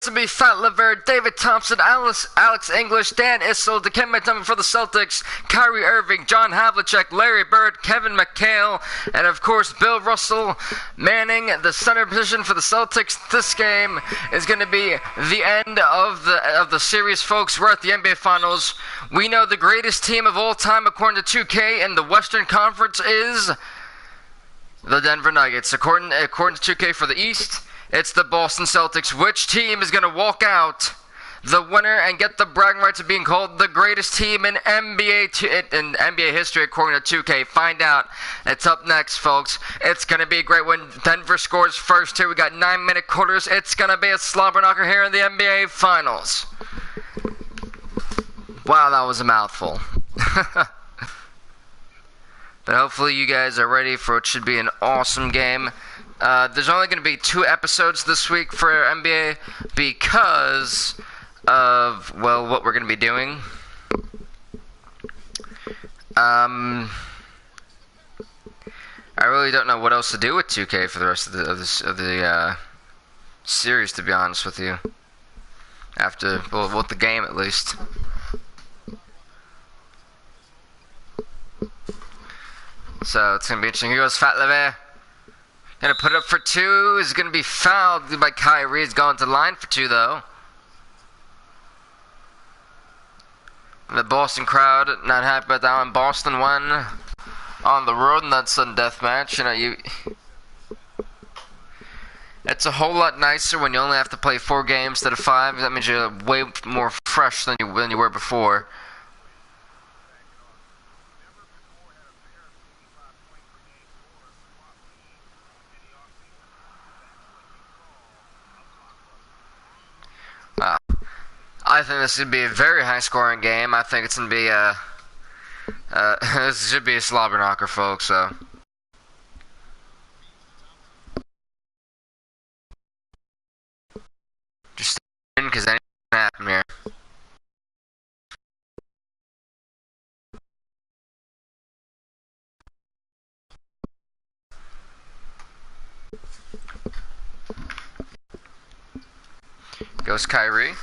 To be Fat Levert, David Thompson, Alex English, Dan Issel, Dikembe Mutombo for the Celtics, Kyrie Irving, John Havlicek, Larry Bird, Kevin McHale, and of course Bill Russell manning the center position for the Celtics. This game is going to be the end of the series, folks. We're at the NBA Finals. We know the greatest team of all time, according to 2K, in the Western Conference is the Denver Nuggets. According to 2K for the East, it's the Boston Celtics. Which team is going to walk out the winner and get the bragging rights of being called the greatest team in NBA history, according to 2K? Find out. It's up next, folks. It's going to be a great one. Denver scores first here. We got 9-minute quarters. It's going to be a slobber knocker here in the NBA Finals. Wow, that was a mouthful. But hopefully you guys are ready for what should be an awesome game. There's only going to be 2 episodes this week for NBA because of, well, what we're going to be doing. I really don't know what else to do with 2K for the rest of the series, to be honest with you. After, well, with the game at least. So it's going to be interesting. Here goes Fat Levert. Gonna put it up for 2. Is gonna be fouled by Kyrie. He's going to the line for 2 though. The Boston crowd not happy about that one. Boston won on the road in that sudden death match. You know, it's a whole lot nicer when you only have to play 4 games instead of 5. That means you're way more fresh than you were before. I think this should be a very high-scoring game. I think it's gonna be this should be a slobber knocker, folks. So. Just stay in, because anything can happen here. Goes Kyrie.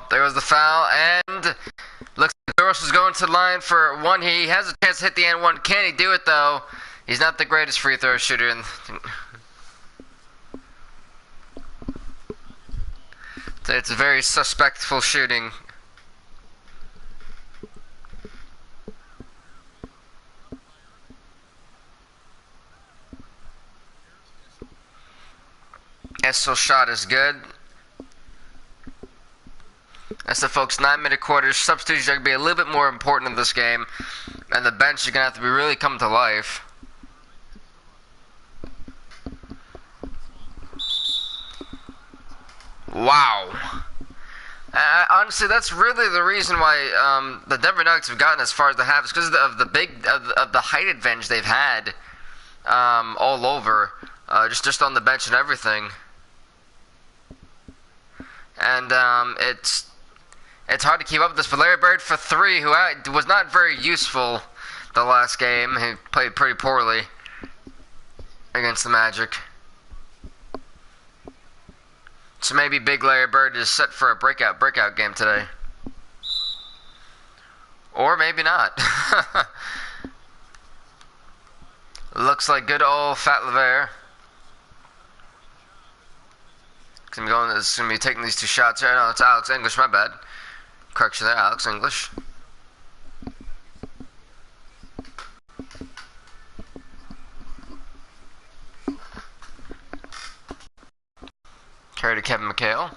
There was the foul, and looks like Thurs is going to the line for 1. He has a chance to hit the end 1. Can he do it, though? He's not the greatest free throw shooter. It's a very suspectful shooting. Essel's shot is good. That's the folks, 9-minute quarters. Substitutions are going to be a little bit more important in this game. And the bench is going to have to be really come to life. Wow. Honestly, that's really the reason why the Denver Nuggets have gotten as far as they have. It's because of the height advantage they've had all over. Just on the bench and everything. And it's hard to keep up with this. But Larry Bird for 3, who was not very useful the last game. He played pretty poorly against the Magic. So maybe Big Larry Bird is set for a breakout game today. Or maybe not. Looks like good old Fat Levert. It's going to be taking these 2 shots here. No, it's Alex English, my bad. Correction there, Alex English. Carry to Kevin McHale.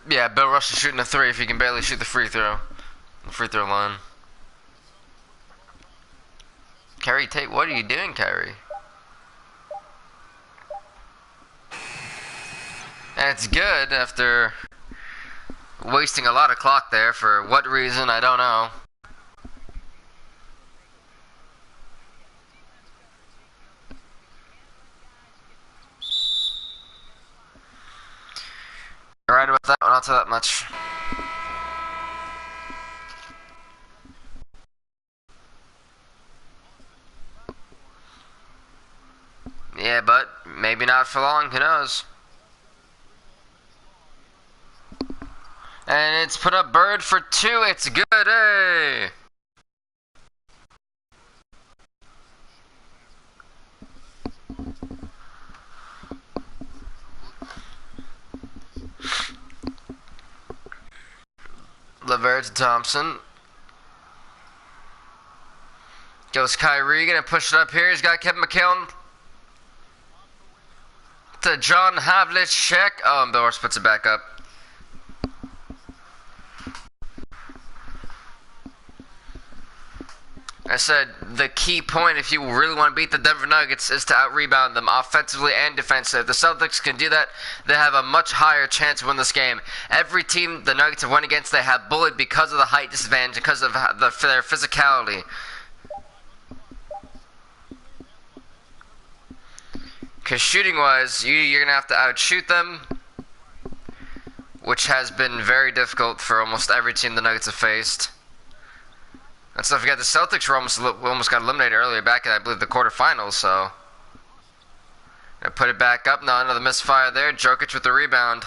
Yeah, Bill Russell shooting a 3 if he can barely shoot the free throw line. Kyrie Tate, what are you doing, Kyrie? And it's good after wasting a lot of clock there. For what reason, I don't know. Alright about that one, I'll tell that much. Yeah, but maybe not for long. Who knows? And it's put up Bird for 2. It's good. Hey! LeVert to Thompson. Goes Kyrie, gonna push it up here. He's got Kevin McHale to John Havlicek. Oh, and Bill Russell puts it back up. I said the key point if you really want to beat the Denver Nuggets is to out-rebound them offensively and defensively. If the Celtics can do that, they have a much higher chance to win this game. Every team the Nuggets have won against, they have bullied because of the height disadvantage, because of their physicality. Because shooting-wise, you're going to have to outshoot them, which has been very difficult for almost every team the Nuggets have faced. Let's not forget the Celtics were almost got eliminated earlier back in, I believe, the quarterfinals, so. Gonna put it back up. No, another misfire there. Jokic with the rebound.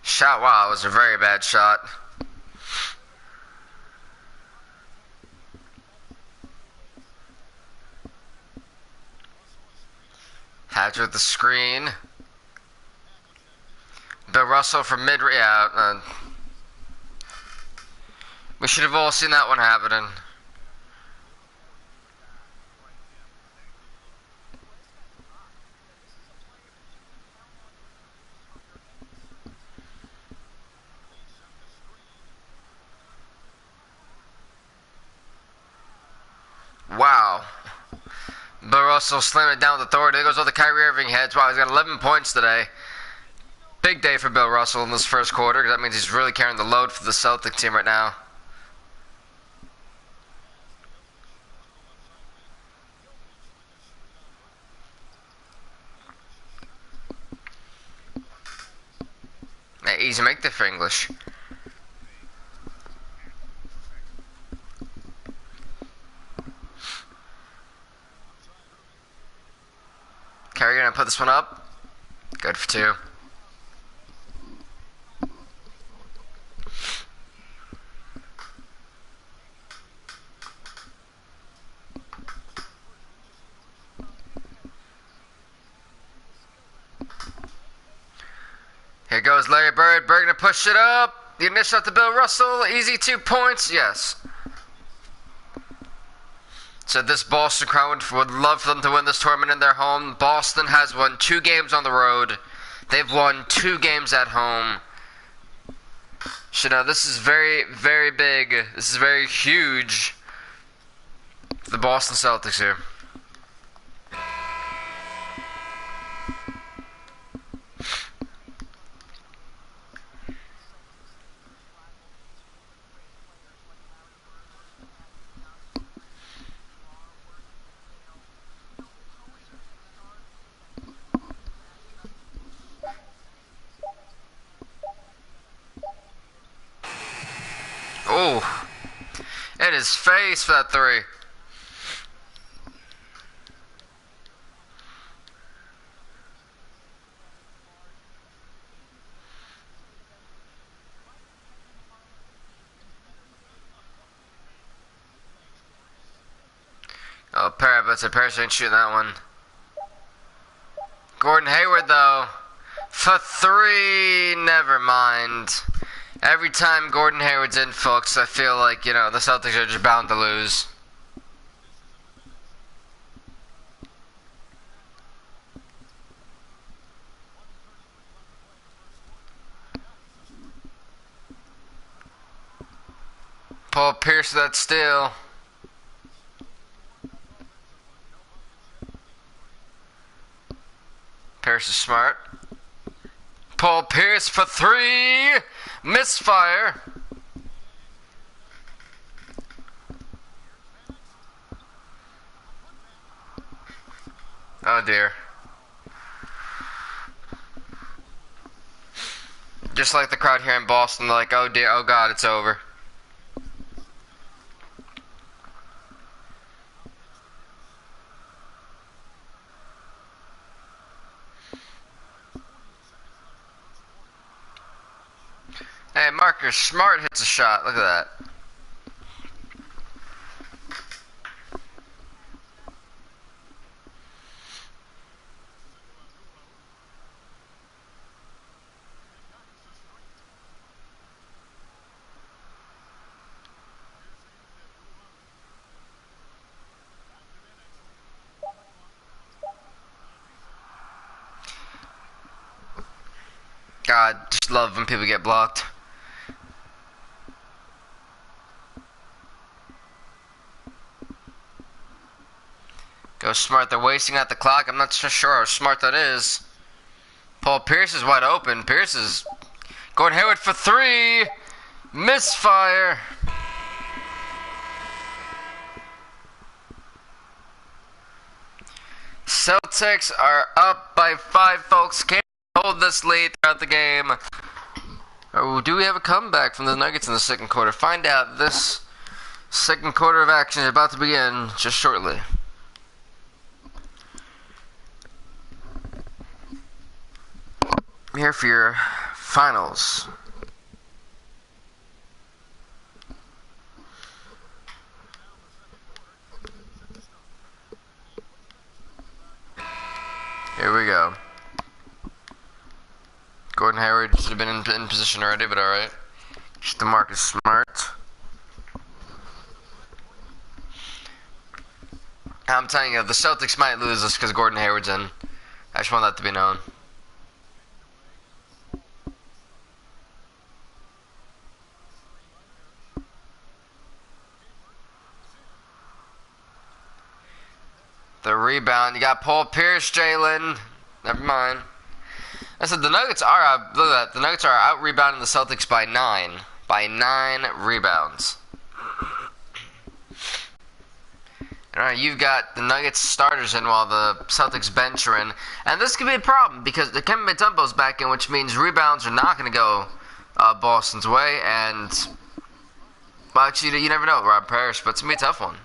Shot, wow, it was a very bad shot. Hatcher with the screen. Bill Russell from mid. Yeah, we should have all seen that one happening. Wow. Bill Russell slamming it down with authority. There goes all the Kyrie Irving heads. Wow, he's got 11 points today. Big day for Bill Russell in this first quarter, because that means he's really carrying the load for the Celtic team right now. Yeah, easy make that for English. Kyrie gonna put this one up. Good for 2. Here goes Larry Bird. Bird gonna push it up. The initial out to Bill Russell. Easy 2 points. Yes. So this Boston crowd would love for them to win this tournament in their home. Boston has won 2 games on the road. They've won 2 games at home. So now this is very, very big. This is very huge for the Boston Celtics here. Oh, in his face for that 3. Oh, Paris ain't shooting that one. Gordon Hayward, though, for 3. Never mind. Every time Gordon Hayward's in, folks, I feel like, you know, the Celtics are just bound to lose. Paul Pierce with that steal. Pierce is smart. Paul Pierce for 3. Misfire. Oh dear. Just like the crowd here in Boston, they're like, oh dear, oh god, it's over. Hey, Marcus Smart hits a shot. Look at that. God, just love when people get blocked. Go Smart. They're wasting out the clock. I'm not so sure how smart that is. Paul Pierce is wide open. Pierce is going Hayward for three. Misfire. Celtics are up by 5, folks. Can't hold this lead throughout the game. Or do we have a comeback from the Nuggets in the second quarter? Find out. This second quarter of action is about to begin just shortly. Here for your finals. Here we go. Gordon Hayward should have been in position already, but alright. Just the Marcus Smart. I'm telling you, the Celtics might lose this because Gordon Hayward's in. I just want that to be known. The rebound. You got Paul Pierce, Jalen. Never mind. I said the Nuggets are out. Look at that. The Nuggets are out rebounding the Celtics by 9. By 9 rebounds. Alright, you've got the Nuggets starters in while the Celtics bench are in. And this could be a problem because the Kevin Mutombo's back in, which means rebounds are not going to go Boston's way. And, well, actually, you never know, Rob Parrish, but it's going to be a tough one.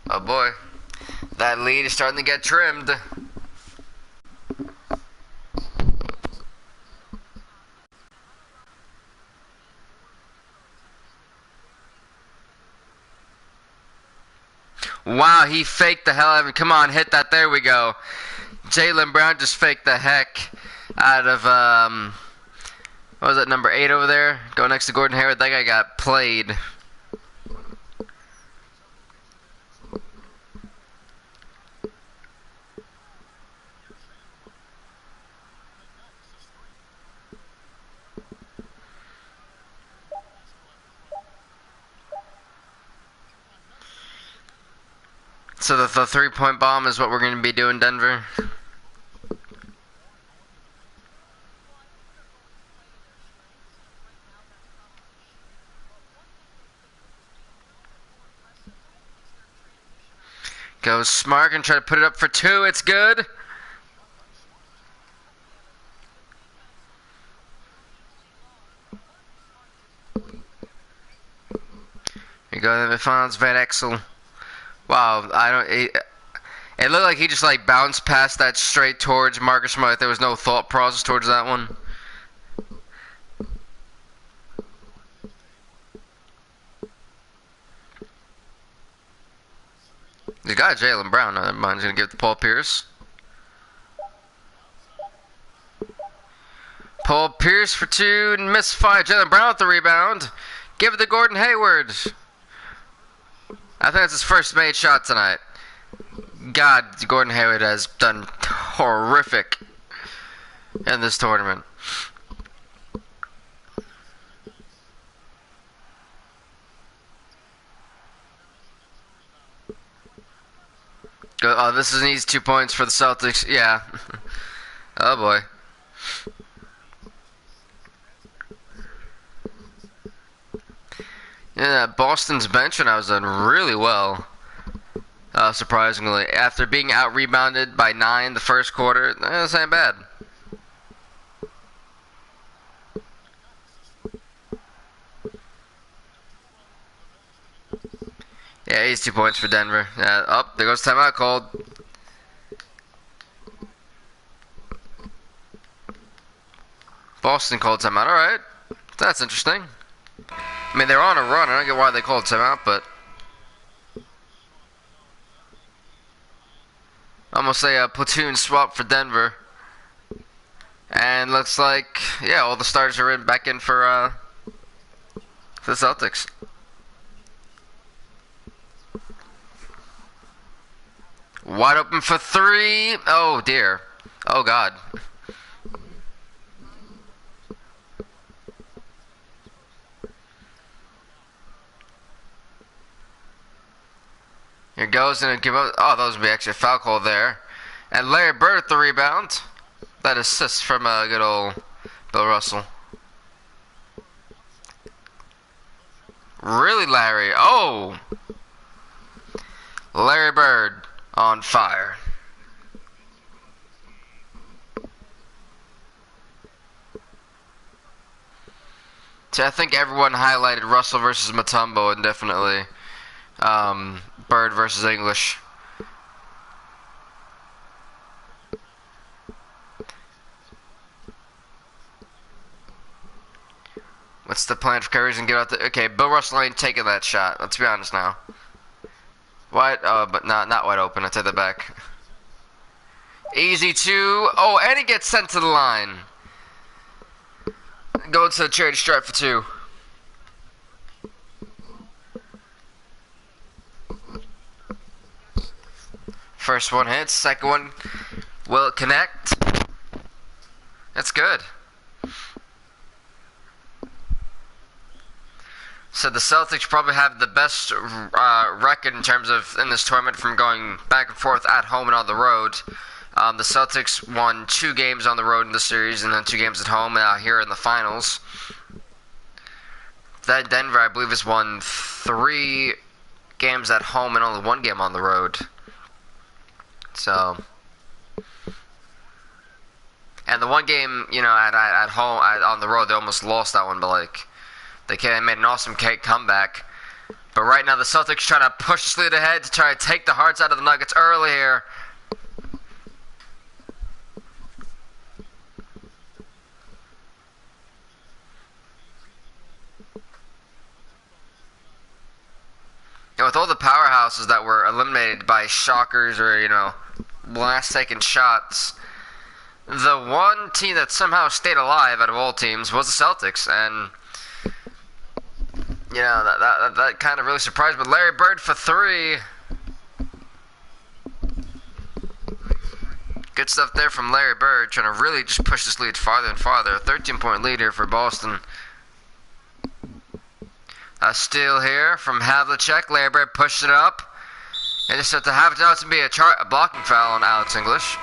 Oh boy, that lead is starting to get trimmed. Wow, he faked the hell out of it. Come on, hit that. There we go. Jaylen Brown just faked the heck out of, what was that, number 8 over there? Go next to Gordon Hayward. That guy got played. So the 3-point bomb is what we're going to be doing, Denver. Goes Smart and try to put it up for 2. It's good. Here you go, the finals, Van Exel. Wow, it looked like he just like bounced past that straight towards Marcus Smart. There was no thought process towards that one. He's got Jaylen Brown. Never mind, he's gonna give it to Paul Pierce. Paul Pierce for 2, misfire. Jaylen Brown with the rebound. Give it to Gordon Hayward. I think that's his first made shot tonight. God, Gordon Hayward has done horrific in this tournament. Oh, this is needs 2 points for the Celtics. Yeah. Oh boy. Yeah, Boston's bench and I was done really well. surprisingly. After being out-rebounded by 9 the first quarter, that's ain't bad. Yeah, he's 2 points for Denver. There goes timeout called. Boston called timeout. Alright. That's interesting. I mean, they're on a run. I don't get why they called timeout, but almost a platoon swap for Denver. And looks like, yeah, all the starters are back in for the Celtics. Wide open for 3. Oh, dear. Oh, God. Here goes and give up. Oh, that was be actually a foul call there. And Larry Bird at the rebound. That assist from good old Bill Russell. Really, Larry? Oh! Larry Bird on fire. So I think everyone highlighted Russell versus Mutombo and definitely Bird versus English. What's the plan for Curry's and get out the... Okay, Bill Russell ain't taking that shot. Let's be honest now. Wide... Oh, but not wide open. I take that back. Easy 2. Oh, and he gets sent to the line. Go to the charity stripe for 2. First one hits. Second one will connect. That's good. So the Celtics probably have the best record in terms of in this tournament from going back and forth at home and on the road. The Celtics won 2 games on the road in the series and then 2 games at home here in the finals. That Denver, I believe, has won 3 games at home and only 1 game on the road. So, and the 1 game, you know, at home, on the road, they almost lost that one, but like, they made an awesome comeback. But right now, the Celtics trying to push this lead ahead to try to take the hearts out of the Nuggets early here. And with all the powerhouses that were eliminated by shockers or, you know, last-second shots, the one team that somehow stayed alive out of all teams was the Celtics, and you know that kind of really surprised. But Larry Bird for 3, good stuff there from Larry Bird, trying to really just push this lead farther and farther. A 13-point lead here for Boston. A steal here from Havlicek. Larry Bird pushed it up, and just have to have it out to be a blocking foul on Alex English.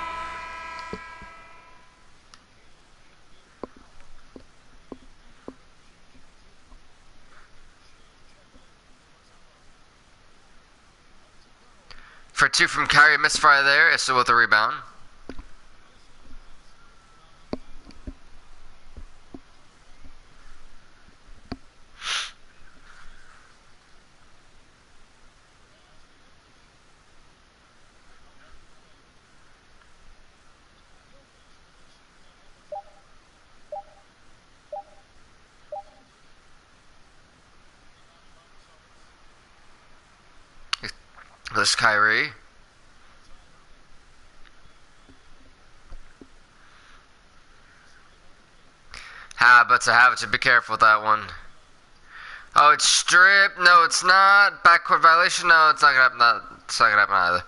For 2 from Kyrie, misfire there. Is still with the rebound. This Kyrie. But to have it, to be careful with that one. Oh, it's stripped. No, it's not. Backcourt violation. No, it's not gonna happen. It's not gonna happen either.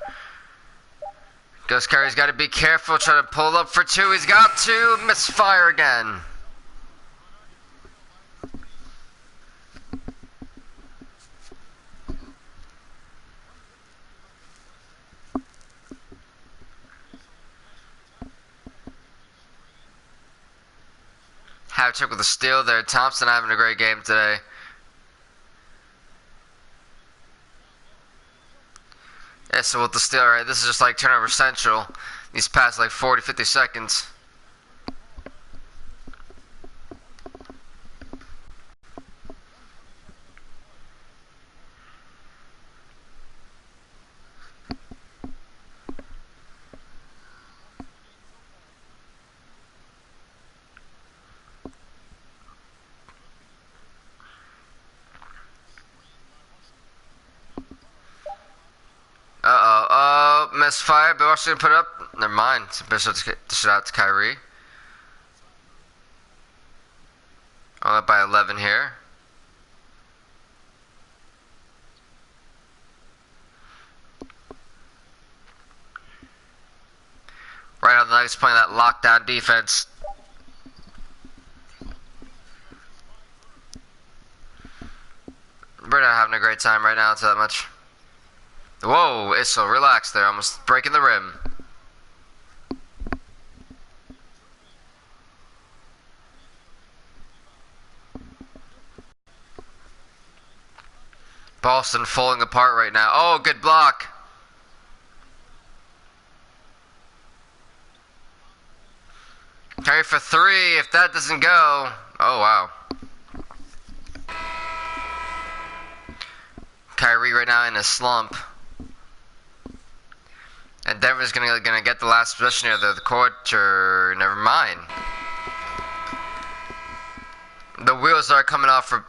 Ghost Kyrie's got to be careful. Trying to pull up for 2. He's got 2. Misfire again. Havlicek with a steal there. Thompson having a great game today. Yeah, so with the steal, alright, this is just like turnover central. These past like 40, 50 seconds. Misfire, but also gonna put up. Never mind. Bishop to dish it out to Kyrie. All up by 11 here. Right on the Nuggets playing that lockdown defense. We're not having a great time right now, it's that much. Whoa, Issel, relax there, almost breaking the rim. Boston falling apart right now. Oh, good block. Carry for three, if that doesn't go. Oh, wow. Kyrie right now in a slump. And Denver's gonna get the last possession here of the quarter. Never mind. The wheels are coming off for.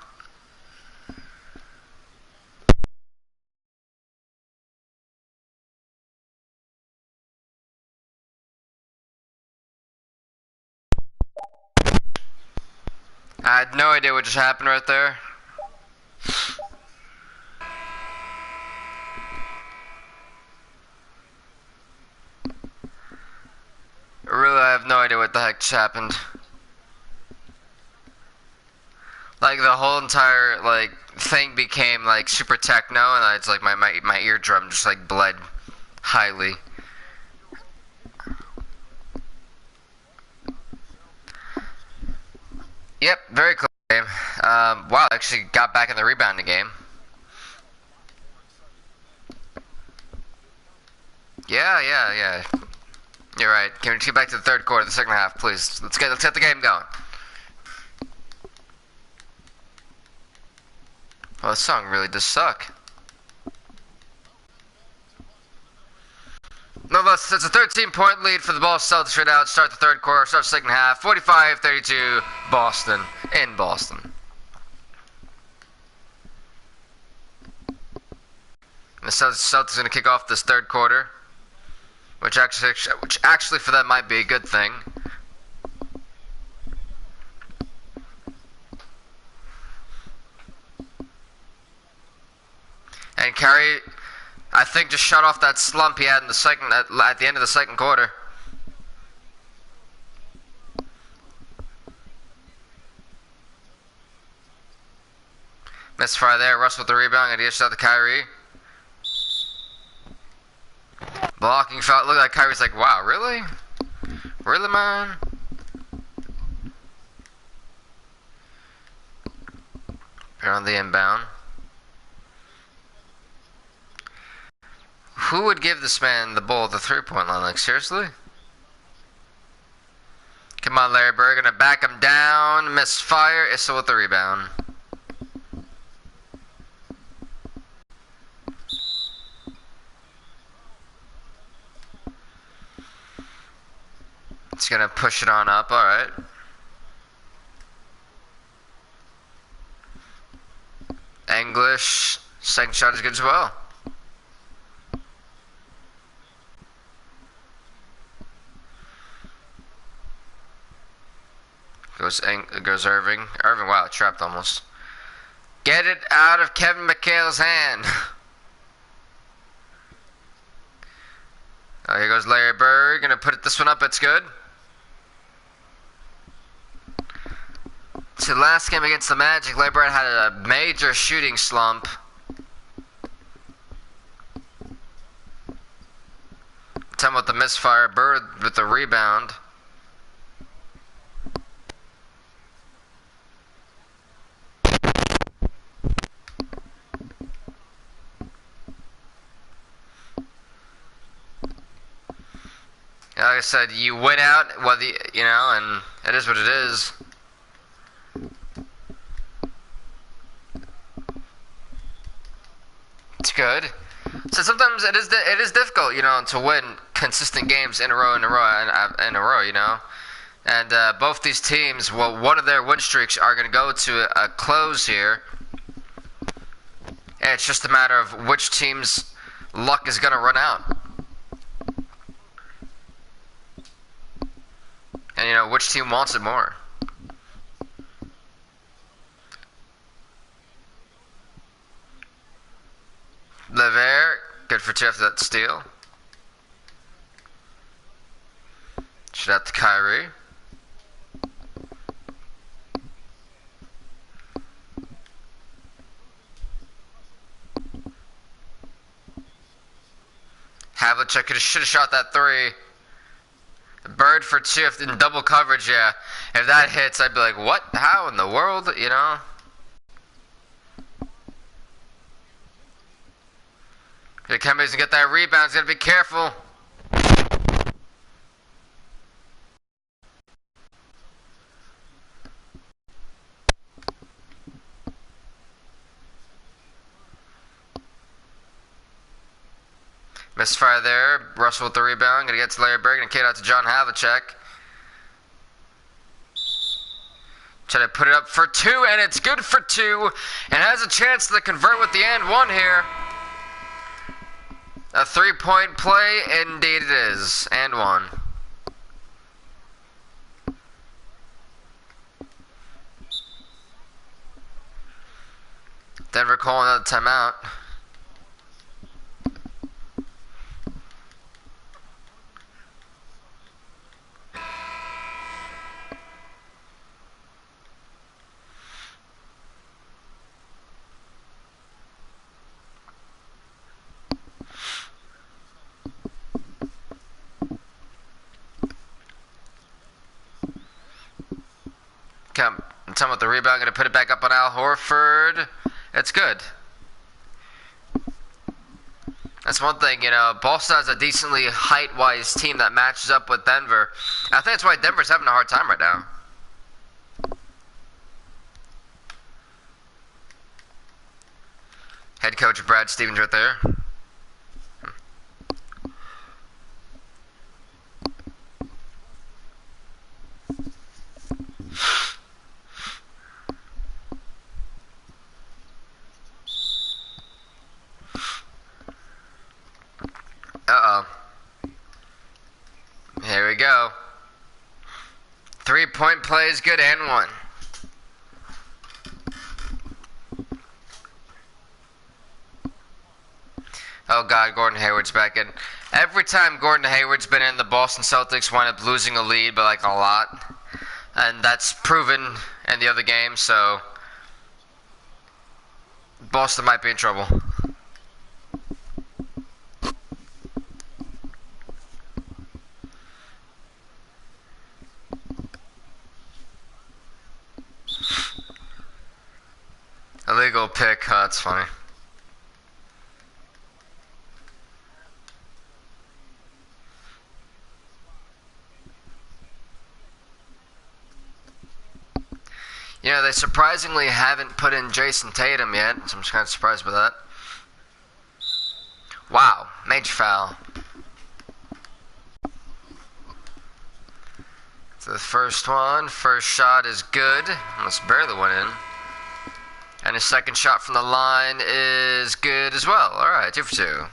I had no idea what just happened right there. Really, I have no idea what the heck just happened. Like the whole entire like thing became like super techno, and it's like my eardrum just like bled highly. Yep, very close game. Wow, actually got back in the rebounding game. Yeah. You're right. Can we get back to the third quarter, the second half, please? Let's get the game going. Well, this song really does suck. Nonetheless, it's a 13-point lead for the Boston Celtics right now. Start the third quarter, start the second half. 45-32, Boston in Boston. And the Celtics going to kick off this third quarter, which actually for them might be a good thing. And Kyrie, I think, just shut off that slump he had in the second at the end of the second quarter. Misfire there. Russ with the rebound and he dished out to Kyrie. Blocking foul. Look like Kyrie's like, wow, really? Really, man? Here on the inbound. Who would give this man the ball at the three-point line? Like, seriously? Come on, Larry Bird. Gonna back him down. Misfire. Issel with the rebound. It's gonna push it on up. Alright. English. Second shot is good as well. Goes Irving. Irving, wow, trapped almost. Get it out of Kevin McHale's hand. Oh, here goes Larry Bird. Gonna put this one up. It's good. So last game against the Magic, Larry Bird had a major shooting slump. Time with the misfire. Bird with the rebound. Like I said, you win out, whether you know, and it is what it is. It's good. So sometimes it is difficult, you know, to win consistent games in a row, you know. And both these teams, well, one of their win streaks are going to go to a close here. And it's just a matter of which team's luck is going to run out. And, you know, which team wants it more. Lever, good for two after that steal. Shoot out to Kyrie. Havlicek should have shot that three. Bird for two in double coverage, yeah. If that hits, I'd be like, what? How in the world? You know? Kemba's gonna get that rebound. He's gonna be careful. Misfire there. Russell with the rebound. Gonna get to Larry Bird. Gonna kick it out to John Havlicek. Try to put it up for two, and it's good for two. And has a chance to convert with the and one here. A three-point play, indeed it is. And one. Denver calling out a timeout. Time with the rebound, gonna put it back up on Al Horford. It's good. That's one thing, you know. Boston has a decently height-wise team that matches up with Denver. I think that's why Denver's having a hard time right now. Head coach Brad Stevens right there. Here we go. Three-point play is good and one. Oh God, Gordon Hayward's back in. Every time Gordon Hayward's been in, the Boston Celtics wind up losing a lead, but like a lot. And that's proven in the other game, so Boston might be in trouble. Illegal pick, oh, that's funny. You know, they surprisingly haven't put in Jason Tatum yet, so I'm just kind of surprised by that. Wow, major foul. So the first one, first shot is good. Almost barely went in. And his second shot from the line is good as well. Alright, 2 for 2.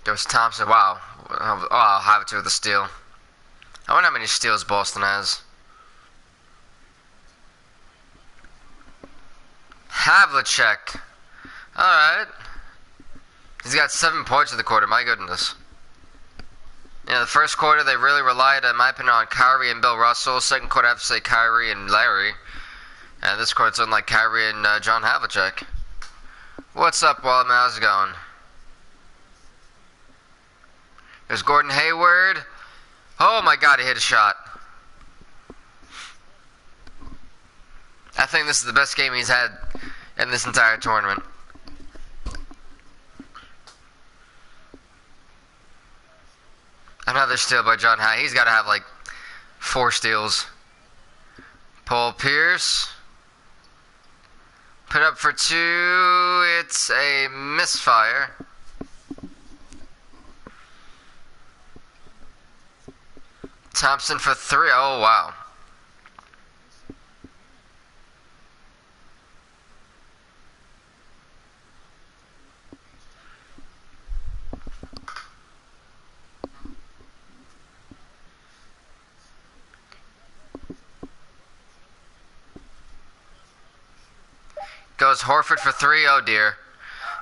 Goes Thompson. Wow. Oh, I'll have it with a steal. I wonder how many steals Boston has. Havlicek. Alright. He's got 7 points in the quarter. My goodness. Yeah, the first quarter they really relied, in my opinion, on Kyrie and Bill Russell. Second quarter I have to say Kyrie and Larry. And this quarter it's looking like Kyrie and John Havlicek. What's up, Wallman? How's it going? There's Gordon Hayward. Oh my god, he hit a shot. I think this is the best game he's had in this entire tournament. Another steal by John High. He's got to have like 4 steals. Paul Pierce. Put up for 2. It's a misfire. Thompson for 3. Oh, wow. Goes Horford for 3. Oh dear.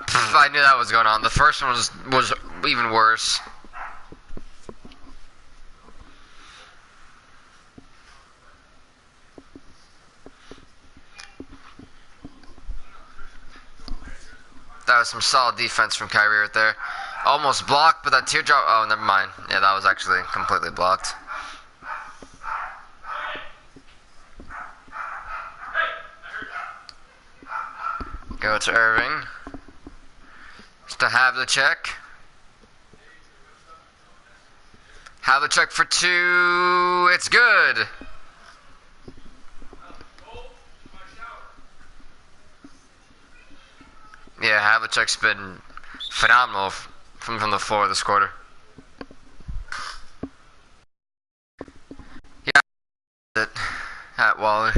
Pff, I knew that was going on. The first one was even worse. That was some solid defense from Kyrie right there. Almost blocked, but that teardrop. Oh, never mind. Yeah, that was actually completely blocked. Go to Irving. Just to Havlicek. Havlicek for 2. It's good. Yeah, Havlicek's been phenomenal from the floor this quarter. Yeah, it at Waller.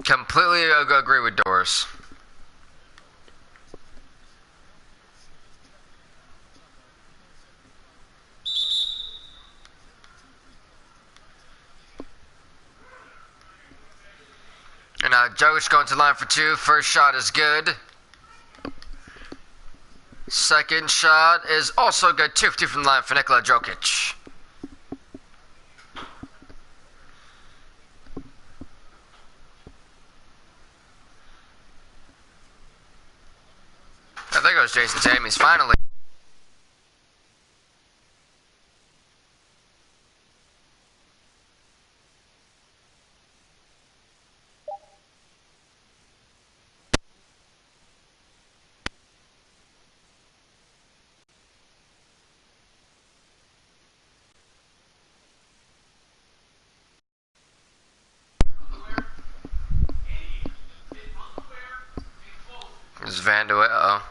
Completely agree with Doris. And now Jokic going to the line for 2. First shot is good. Second shot is also good. 2 for 2 from the line for Nikola Jokic. Oh, there goes Jason Tatum. He's finally. There's Van de Ven. Uh-oh.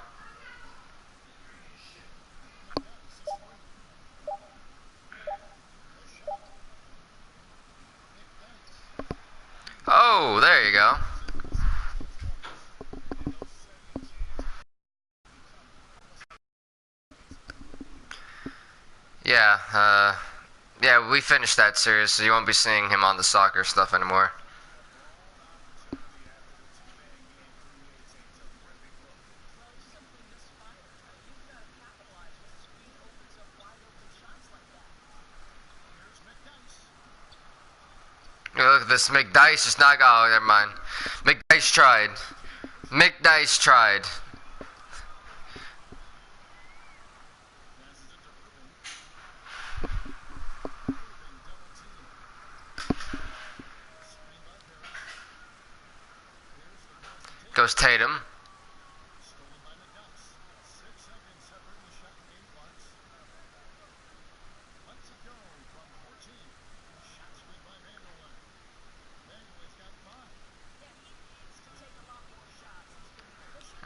Oh, there you go. Yeah, we finished that series, so you won't be seeing him on the soccer stuff anymore. Look at this. McDice just not. Oh, never mind. McDice tried. McDice tried. Goes Tatum.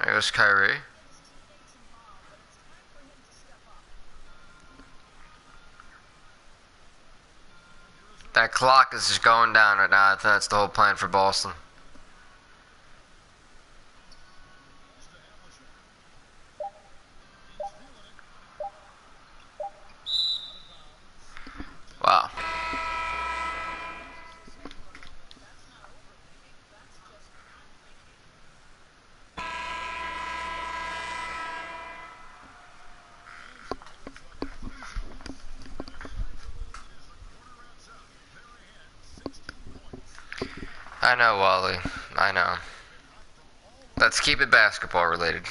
There goes Kyrie. That clock is just going down right now. I think that's the whole plan for Boston. Wow. I know, Wally. I know. Let's keep it basketball related.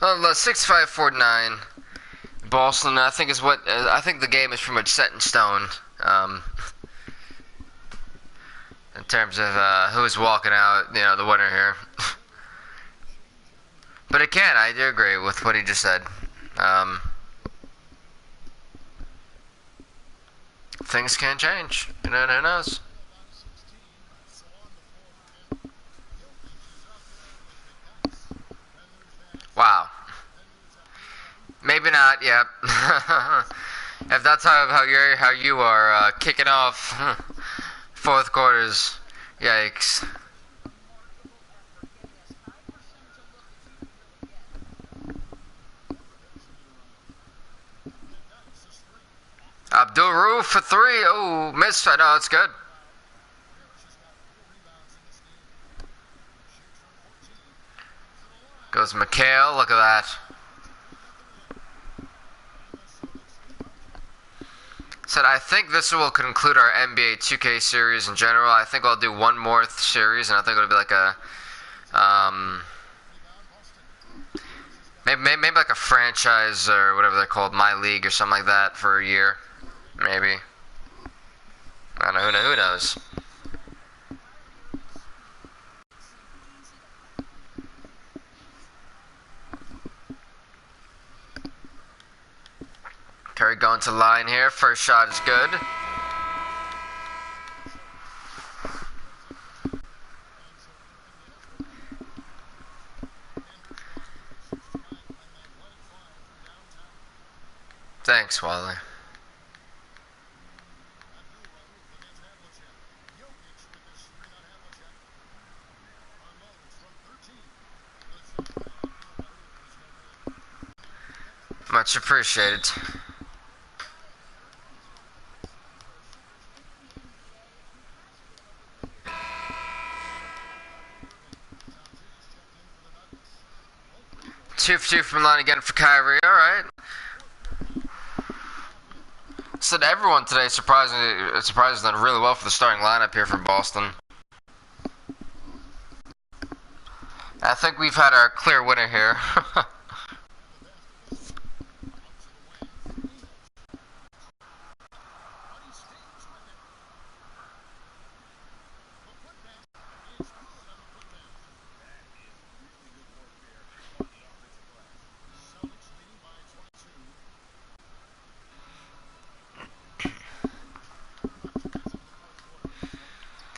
Well, 6-5-4-9. Boston, I think is what I think the game is pretty much set in stone. In terms of who's walking out, the winner here. But again, I do agree with what he just said. Things can change. Who knows? Wow. Maybe not. Yep. If that's how you are kicking off fourth quarters, yikes. Abdul Roof for three. Oh, missed. I know, it's good. Goes McHale. Look at that. Said I think this will conclude our NBA 2K series in general. I think I'll do one more series, and I think it'll be like a maybe like a franchise or whatever they're called, My League or something like that for a year, maybe. I don't know. Who knows? Curry going to line here. First shot is good. Thanks, Wally. Much appreciated. Two for two from the line again for Kyrie. All right. Said everyone today surprisingly done really well for the starting lineup here from Boston. I think we've had our clear winner here.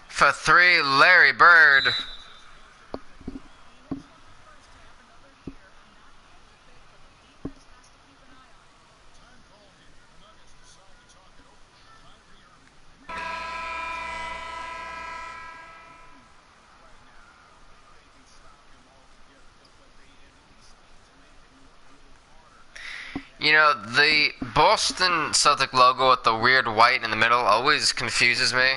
For three, Larry Bird. The Boston Celtic logo with the weird white in the middle always confuses me.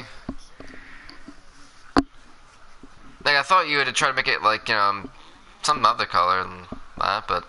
Like, I thought you would try to make it like, some other color than that, but...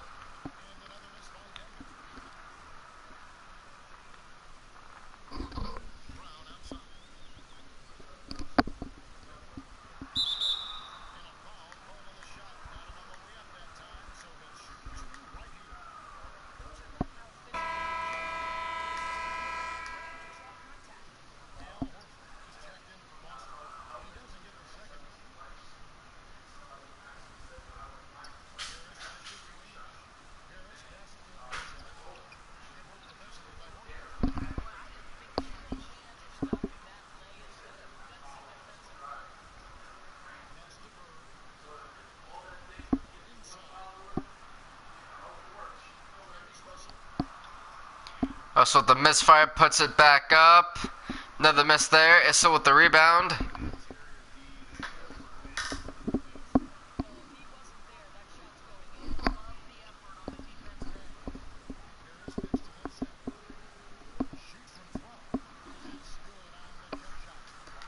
So the misfire puts it back up. Another miss there. Issa with the rebound.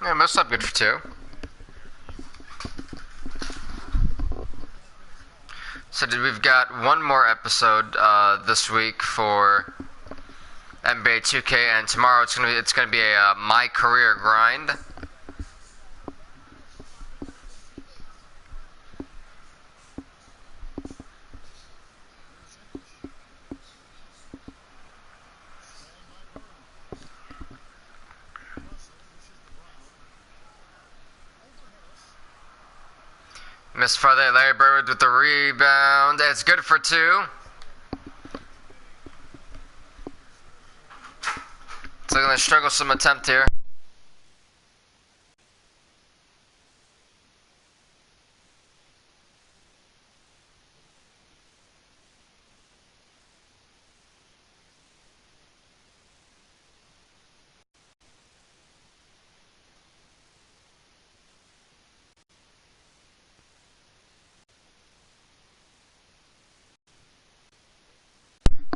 Yeah, missed up good for two. So we've got one more episode this week for NBA 2K, and tomorrow it's gonna be a my career grind. Missed far there, Larry Bird with the rebound. It's good for two. So gonna struggle some attempt here.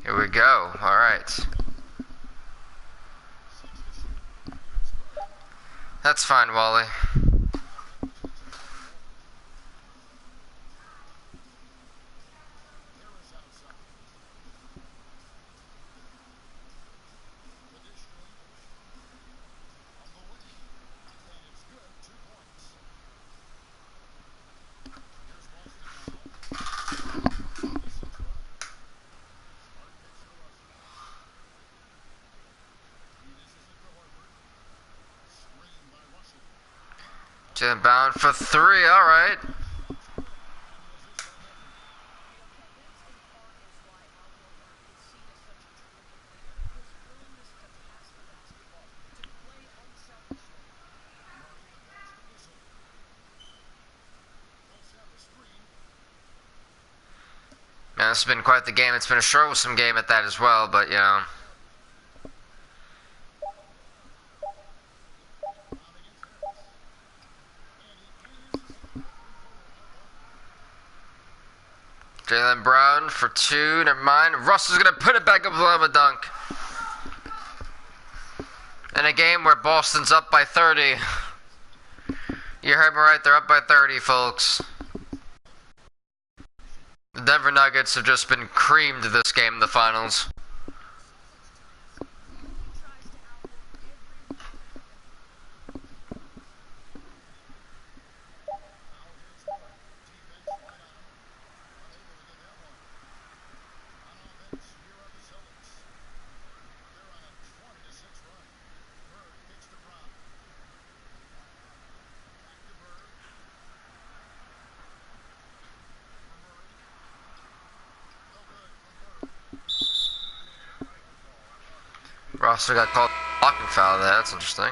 Here we go. All right. That's fine, Wally. Jalen bound for three. All right. Man, this has been quite the game. It's been a troublesome game at that as well, but you know. Jalen Brown for two. Never mind. Russell's gonna put it back up with a dunk. In a game where Boston's up by 30. You heard me right. They're up by 30, folks. The Denver Nuggets have just been creamed this game in the finals. Rosser got called blocking foul there. That's interesting.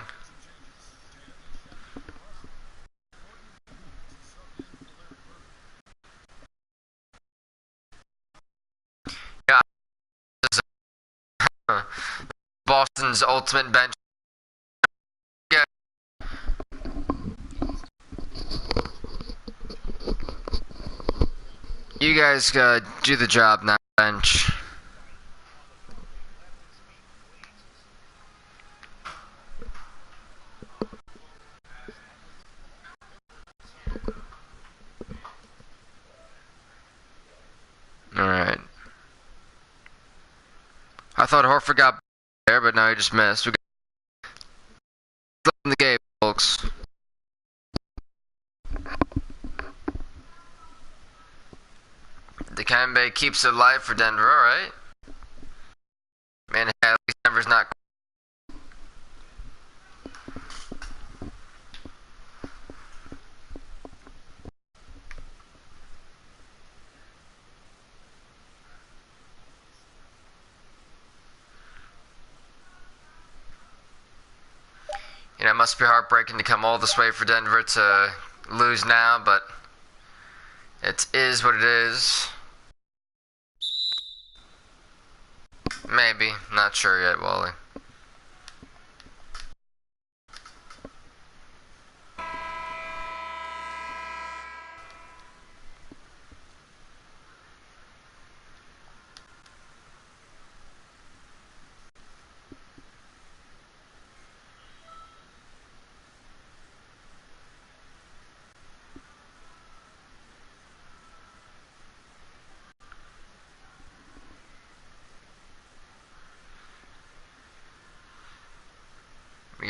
Yeah. Boston's ultimate bench. Yeah. You guys do the job now, bench. Alright. I thought Horford got there, but no, he just missed. We got in the game, folks. Dikembe keeps it alive for Denver, alright. Man, at least Denver's not. You know, it must be heartbreaking to come all this way for Denver to lose now, but it is what it is. Maybe. Not sure yet, Wally.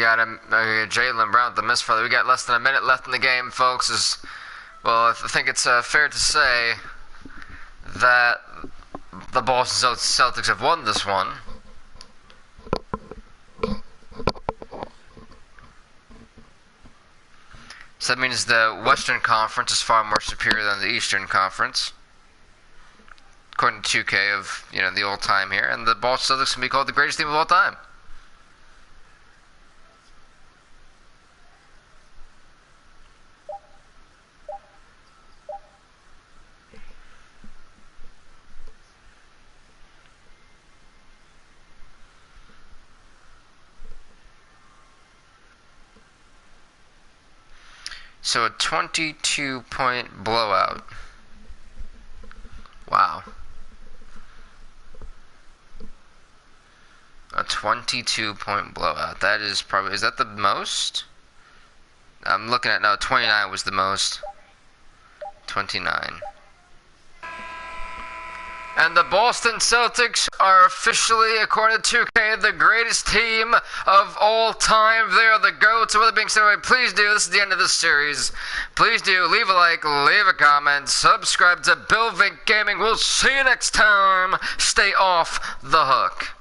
got Jaylen Brown with the miss for. We got less than a minute left in the game, folks. Well, I think it's fair to say that the Boston Celtics have won this one. So that means the Western Conference is far more superior than the Eastern Conference, according to 2K of the old time here, and the Boston Celtics can be called the greatest team of all time. So a 22-point blowout. Wow. A 22-point blowout. That is probably, is that the most? I'm looking at, no, 29 was the most. 29. And the Boston Celtics are officially, according to 2K, the greatest team of all time. They are the GOAT. So with that being said, please do, this is the end of this series. Please do, leave a like, leave a comment, subscribe to Vink Gaming. We'll see you next time. Stay off the hook.